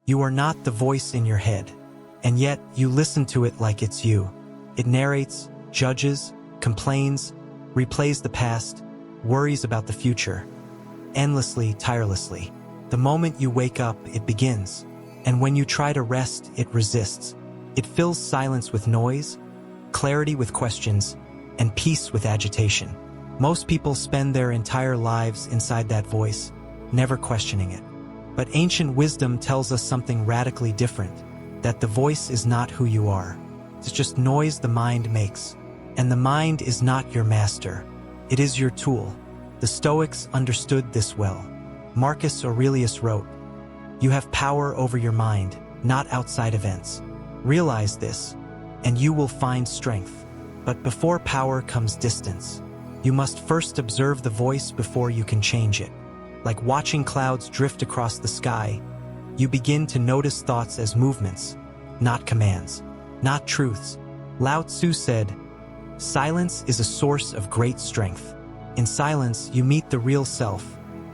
You are not the voice in your head, and yet you listen to it like it's you. It narrates, judges, complains, replays the past, worries about the future. Endlessly, tirelessly. The moment you wake up, it begins. And when you try to rest, it resists. It fills silence with noise, clarity with questions, and peace with agitation. Most people spend their entire lives inside that voice, never questioning it. But ancient wisdom tells us something radically different, that the voice is not who you are. It's just noise the mind makes. And the mind is not your master. It is your tool. The Stoics understood this well. Marcus Aurelius wrote, "You have power over your mind, not outside events. Realize this, and you will find strength. But before power comes distance. You must first observe the voice before you can change it. Like watching clouds drift across the sky, you begin to notice thoughts as movements, not commands, not truths." Lao Tzu said, "Silence is a source of great strength. In silence, you meet the real self,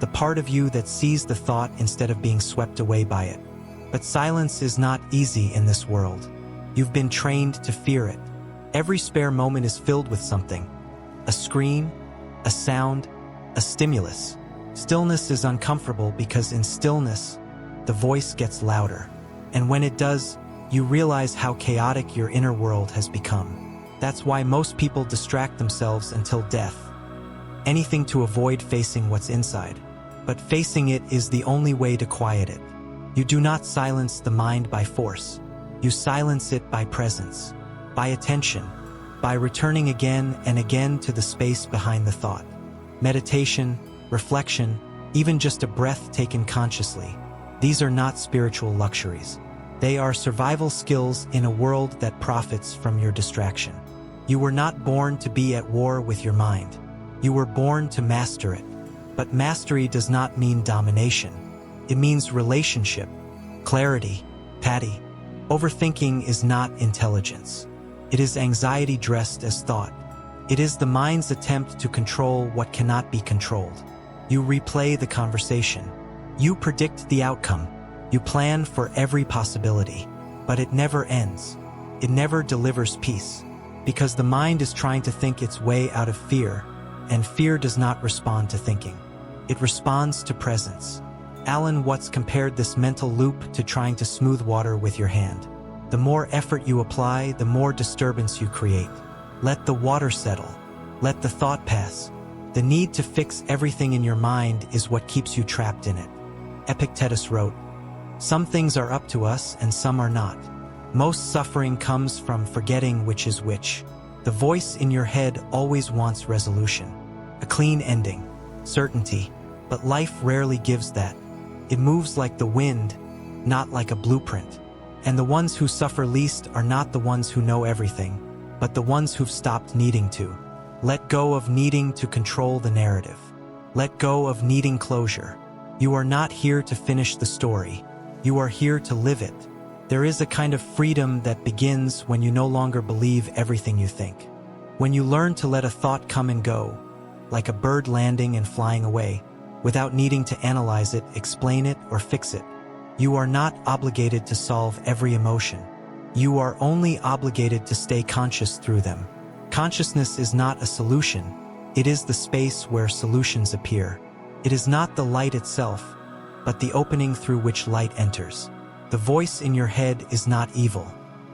the part of you that sees the thought instead of being swept away by it." But silence is not easy in this world. You've been trained to fear it. Every spare moment is filled with something. A screen, a sound, a stimulus. Stillness is uncomfortable because in stillness, the voice gets louder. And when it does, you realize how chaotic your inner world has become. That's why most people distract themselves until death. Anything to avoid facing what's inside. But facing it is the only way to quiet it. You do not silence the mind by force. You silence it by presence, by attention, by returning again and again to the space behind the thought. Meditation, reflection, even just a breath taken consciously. These are not spiritual luxuries. They are survival skills in a world that profits from your distraction. You were not born to be at war with your mind. You were born to master it. But mastery does not mean domination. It means relationship, clarity, patty. Overthinking is not intelligence. It is anxiety dressed as thought. It is the mind's attempt to control what cannot be controlled. You replay the conversation. You predict the outcome. You plan for every possibility. But it never ends. It never delivers peace. Because the mind is trying to think its way out of fear, and fear does not respond to thinking. It responds to presence. Alan Watts compared this mental loop to trying to smooth water with your hand. The more effort you apply, the more disturbance you create. Let the water settle. Let the thought pass. The need to fix everything in your mind is what keeps you trapped in it. Epictetus wrote, "Some things are up to us and some are not. Most suffering comes from forgetting which is which." The voice in your head always wants resolution, a clean ending, certainty, but life rarely gives that. It moves like the wind, not like a blueprint. And the ones who suffer least are not the ones who know everything, but the ones who've stopped needing to. Let go of needing to control the narrative. Let go of needing closure. You are not here to finish the story. You are here to live it. There is a kind of freedom that begins when you no longer believe everything you think. When you learn to let a thought come and go, like a bird landing and flying away, without needing to analyze it, explain it, or fix it. You are not obligated to solve every emotion. You are only obligated to stay conscious through them. Consciousness is not a solution. It is the space where solutions appear. It is not the light itself, but the opening through which light enters. The voice in your head is not evil.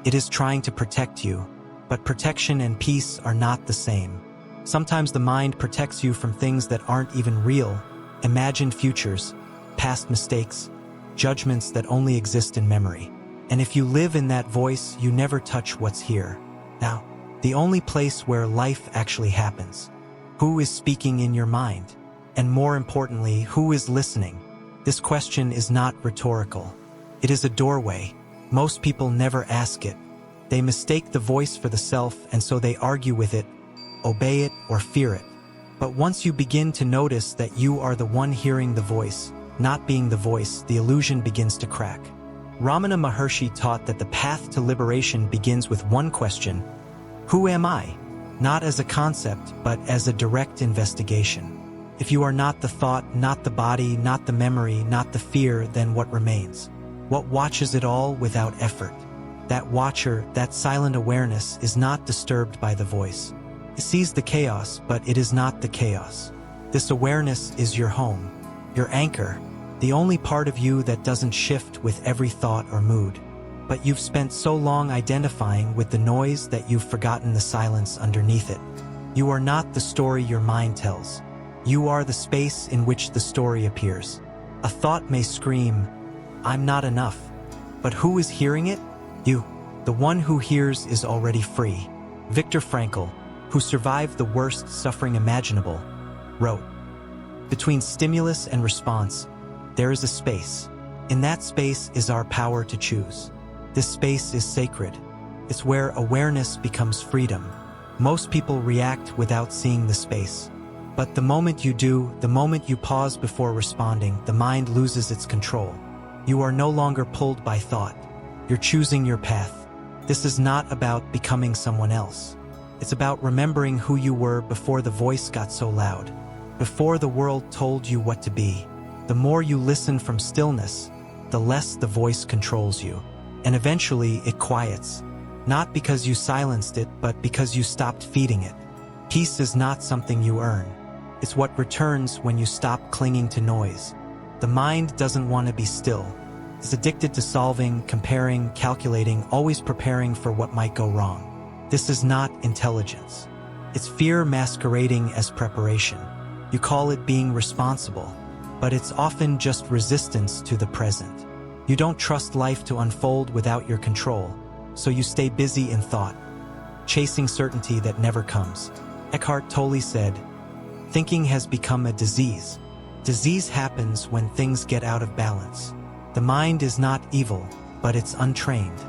It is trying to protect you, but protection and peace are not the same. Sometimes the mind protects you from things that aren't even real, imagined futures, past mistakes, judgments that only exist in memory. And if you live in that voice, you never touch what's here. Now, the only place where life actually happens. Who is speaking in your mind? And more importantly, who is listening? This question is not rhetorical. It is a doorway. Most people never ask it. They mistake the voice for the self, and so they argue with it, obey it, or fear it. But once you begin to notice that you are the one hearing the voice, not being the voice, the illusion begins to crack. Ramana Maharshi taught that the path to liberation begins with one question: who am I? Not as a concept, but as a direct investigation. If you are not the thought, not the body, not the memory, not the fear, then what remains? What watches it all without effort? That watcher, that silent awareness, is not disturbed by the voice. It sees the chaos, but it is not the chaos. This awareness is your home, your anchor, the only part of you that doesn't shift with every thought or mood. But you've spent so long identifying with the noise that you've forgotten the silence underneath it. You are not the story your mind tells. You are the space in which the story appears. A thought may scream, "I'm not enough." But who is hearing it? You. The one who hears is already free. Viktor Frankl, who survived the worst suffering imaginable, wrote, "Between stimulus and response, there is a space. In that space is our power to choose. This space is sacred. It's where awareness becomes freedom." Most people react without seeing the space. But the moment you do, the moment you pause before responding, the mind loses its control. You are no longer pulled by thought. You're choosing your path. This is not about becoming someone else. It's about remembering who you were before the voice got so loud, before the world told you what to be. The more you listen from stillness, the less the voice controls you. And eventually it quiets. Not because you silenced it, but because you stopped feeding it. Peace is not something you earn. It's what returns when you stop clinging to noise. The mind doesn't want to be still. It's addicted to solving, comparing, calculating, always preparing for what might go wrong. This is not intelligence. It's fear masquerading as preparation. You call it being responsible, but it's often just resistance to the present. You don't trust life to unfold without your control, so you stay busy in thought, chasing certainty that never comes. Eckhart Tolle said, "Thinking has become a disease. Disease happens when things get out of balance. The mind is not evil, but it's untrained.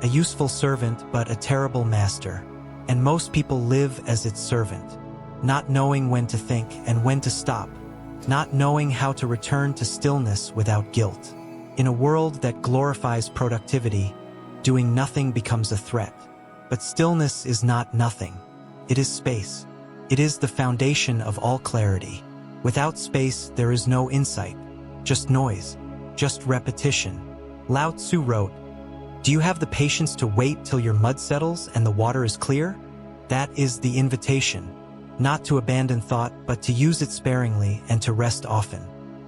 A useful servant, but a terrible master. And most people live as its servant, not knowing when to think and when to stop, not knowing how to return to stillness without guilt. In a world that glorifies productivity, doing nothing becomes a threat. But stillness is not nothing. It is space. It is the foundation of all clarity. Without space, there is no insight, just noise, just repetition." Lao Tzu wrote, "Do you have the patience to wait till your mud settles and the water is clear?" That is the invitation, not to abandon thought, but to use it sparingly and to rest often.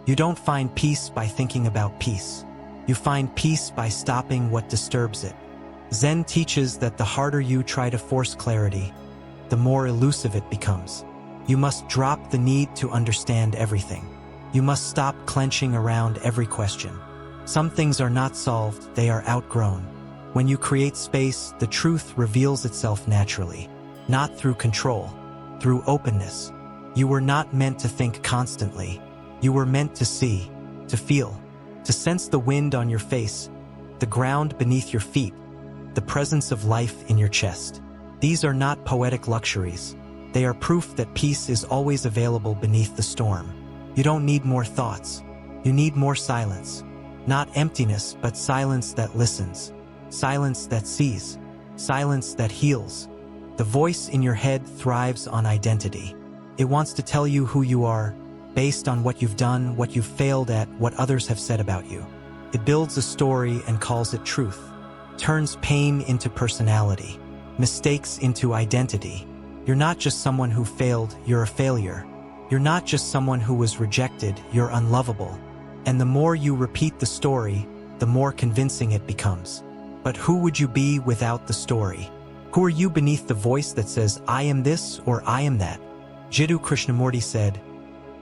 You don't find peace by thinking about peace. You find peace by stopping what disturbs it. Zen teaches that the harder you try to force clarity, the more elusive it becomes. You must drop the need to understand everything. You must stop clenching around every question. Some things are not solved, they are outgrown. When you create space, the truth reveals itself naturally, not through control, through openness. You were not meant to think constantly. You were meant to see, to feel, to sense the wind on your face, the ground beneath your feet, the presence of life in your chest. These are not poetic luxuries. They are proof that peace is always available beneath the storm. You don't need more thoughts. You need more silence. Not emptiness, but silence that listens. Silence that sees. Silence that heals. The voice in your head thrives on identity. It wants to tell you who you are, based on what you've done, what you've failed at, what others have said about you. It builds a story and calls it truth. Turns pain into personality. Mistakes into identity. You're not just someone who failed, you're a failure. You're not just someone who was rejected, you're unlovable. And the more you repeat the story, the more convincing it becomes. But who would you be without the story? Who are you beneath the voice that says, "I am this" or "I am that"? Jiddu Krishnamurti said,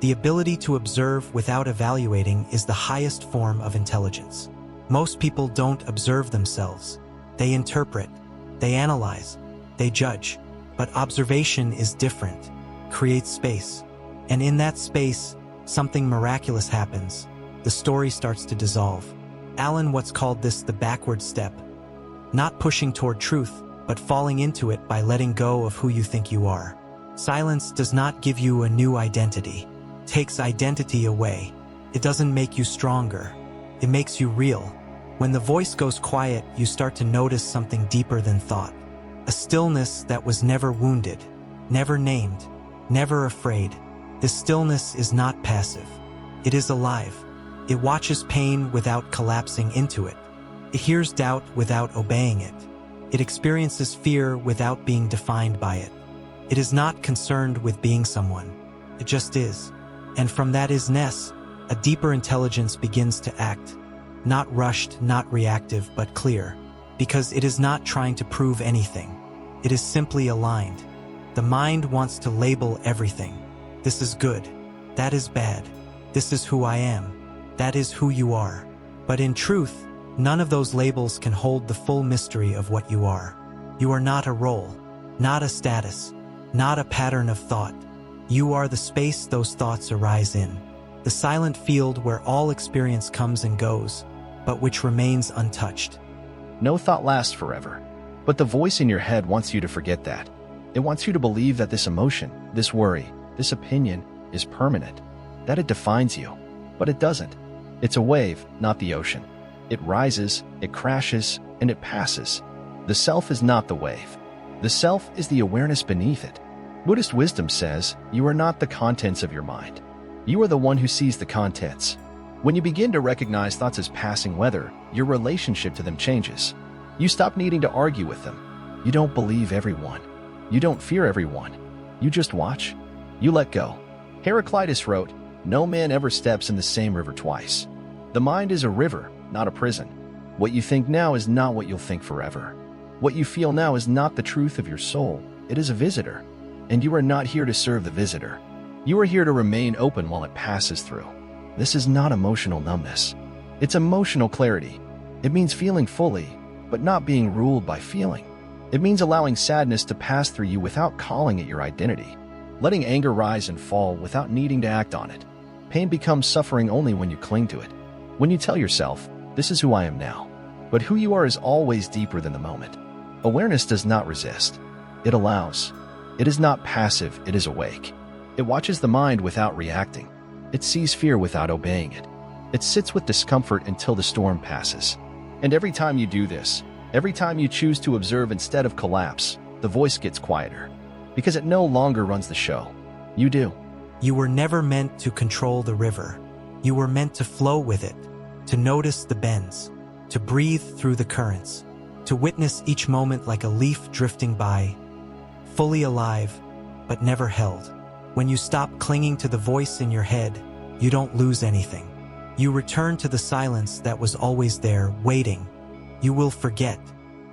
"The ability to observe without evaluating is the highest form of intelligence." Most people don't observe themselves. They interpret, they analyze, they judge. But observation is different, creates space. And in that space, something miraculous happens. The story starts to dissolve. Alan Watts called this the backward step. Not pushing toward truth, but falling into it by letting go of who you think you are. Silence does not give you a new identity. It takes identity away. It doesn't make you stronger. It makes you real. When the voice goes quiet, you start to notice something deeper than thought. A stillness that was never wounded, never named, never afraid. This stillness is not passive. It is alive. It watches pain without collapsing into it. It hears doubt without obeying it. It experiences fear without being defined by it. It is not concerned with being someone. It just is. And from that isness, a deeper intelligence begins to act. Not rushed, not reactive, but clear. Because it is not trying to prove anything. It is simply aligned. The mind wants to label everything. This is good. That is bad. This is who I am. That is who you are. But in truth, none of those labels can hold the full mystery of what you are. You are not a role, not a status, not a pattern of thought. You are the space those thoughts arise in, the silent field where all experience comes and goes, but which remains untouched. No thought lasts forever, but the voice in your head wants you to forget that. It wants you to believe that this emotion, this worry, this opinion is permanent, that it defines you, but it doesn't. It's a wave, not the ocean. It rises, it crashes, and it passes. The self is not the wave. The self is the awareness beneath it. Buddhist wisdom says, you are not the contents of your mind. You are the one who sees the contents. When you begin to recognize thoughts as passing weather, your relationship to them changes. You stop needing to argue with them. You don't believe everyone. You don't fear everyone. You just watch. You let go. Heraclitus wrote, "No man ever steps in the same river twice." The mind is a river, not a prison. What you think now is not what you'll think forever. What you feel now is not the truth of your soul. It is a visitor. And you are not here to serve the visitor. You are here to remain open while it passes through. This is not emotional numbness. It's emotional clarity. It means feeling fully, but not being ruled by feeling. It means allowing sadness to pass through you without calling it your identity. Letting anger rise and fall without needing to act on it. Pain becomes suffering only when you cling to it. When you tell yourself, this is who I am now. But who you are is always deeper than the moment. Awareness does not resist. It allows. It is not passive, it is awake. It watches the mind without reacting. It sees fear without obeying it. It sits with discomfort until the storm passes. And every time you do this, every time you choose to observe instead of collapse, the voice gets quieter. Because it no longer runs the show. You do. You were never meant to control the river. You were meant to flow with it, to notice the bends, to breathe through the currents, to witness each moment like a leaf drifting by, fully alive, but never held. When you stop clinging to the voice in your head, you don't lose anything. You return to the silence that was always there, waiting. You will forget,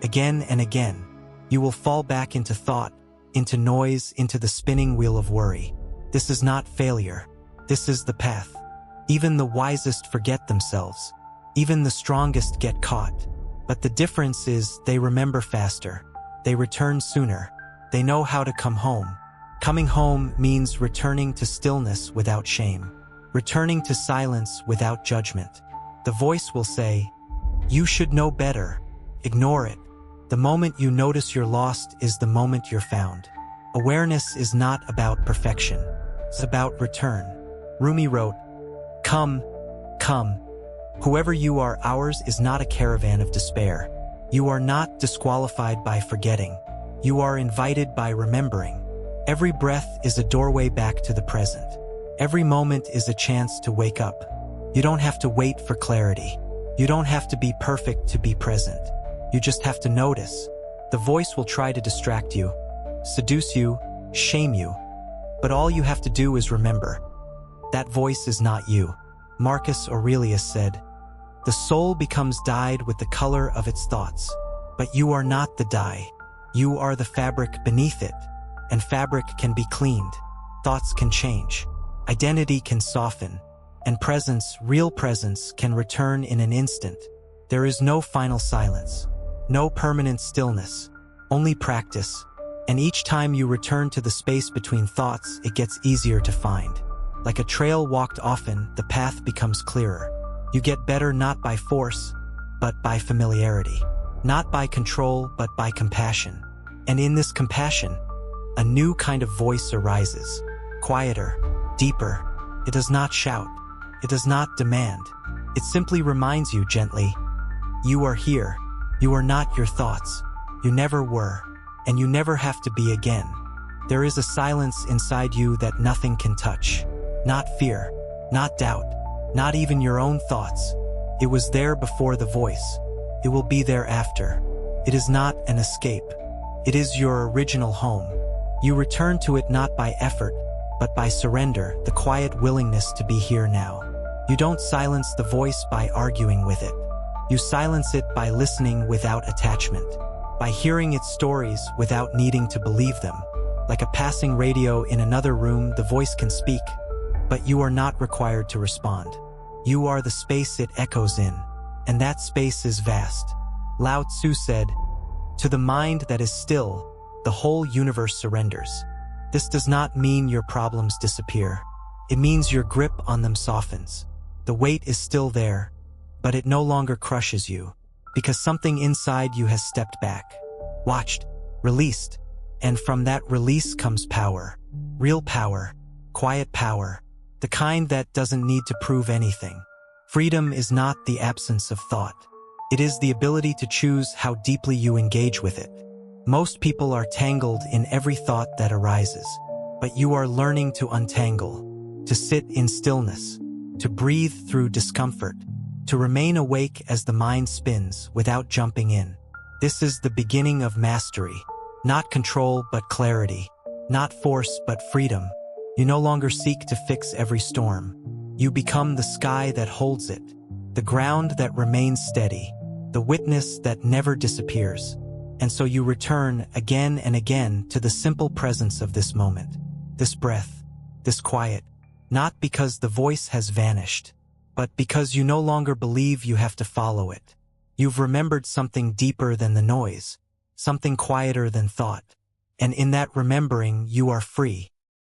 again and again. You will fall back into thought, into noise, into the spinning wheel of worry. This is not failure. This is the path. Even the wisest forget themselves. Even the strongest get caught. But the difference is they remember faster. They return sooner. They know how to come home. Coming home means returning to stillness without shame. Returning to silence without judgment. The voice will say, "You should know better." Ignore it. The moment you notice you're lost is the moment you're found. Awareness is not about perfection. It's about return. Rumi wrote, "Come, come. Whoever you are, ours is not a caravan of despair. You are not disqualified by forgetting. You are invited by remembering. Every breath is a doorway back to the present. Every moment is a chance to wake up. You don't have to wait for clarity. You don't have to be perfect to be present. You just have to notice. The voice will try to distract you, seduce you, shame you. But all you have to do is remember. That voice is not you." Marcus Aurelius said, "The soul becomes dyed with the color of its thoughts. But you are not the dye. You are the fabric beneath it. And fabric can be cleaned. Thoughts can change. Identity can soften. And presence, real presence, can return in an instant. There is no final silence. No permanent stillness. Only practice. And each time you return to the space between thoughts, it gets easier to find. Like a trail walked often, the path becomes clearer. You get better not by force, but by familiarity. Not by control, but by compassion. And in this compassion, a new kind of voice arises. Quieter, deeper. It does not shout. It does not demand. It simply reminds you gently, you are here. You are not your thoughts. You never were. And you never have to be again. There is a silence inside you that nothing can touch. Not fear, not doubt, Not even your own thoughts. It was there before the voice. It will be there after. It is not an escape. It is your original home. You return to it not by effort, but by surrender, the quiet willingness to be here now. You don't silence the voice by arguing with it. You silence it by listening without attachment, by hearing its stories without needing to believe them. Like a passing radio in another room, the voice can speak, but you are not required to respond. You are the space it echoes in, and that space is vast. Lao Tzu said, "To the mind that is still, the whole universe surrenders." This does not mean your problems disappear. It means your grip on them softens. The weight is still there, but it no longer crushes you, because something inside you has stepped back, watched, released, and from that release comes power. Real power, quiet power, the kind that doesn't need to prove anything. Freedom is not the absence of thought. It is the ability to choose how deeply you engage with it. Most people are tangled in every thought that arises, but you are learning to untangle, to sit in stillness, to breathe through discomfort, to remain awake as the mind spins without jumping in. This is the beginning of mastery, not control but clarity, not force but freedom. You no longer seek to fix every storm. You become the sky that holds it, the ground that remains steady, the witness that never disappears. And so you return again and again to the simple presence of this moment, this breath, this quiet, not because the voice has vanished, but because you no longer believe you have to follow it. You've remembered something deeper than the noise, something quieter than thought. And in that remembering, you are free.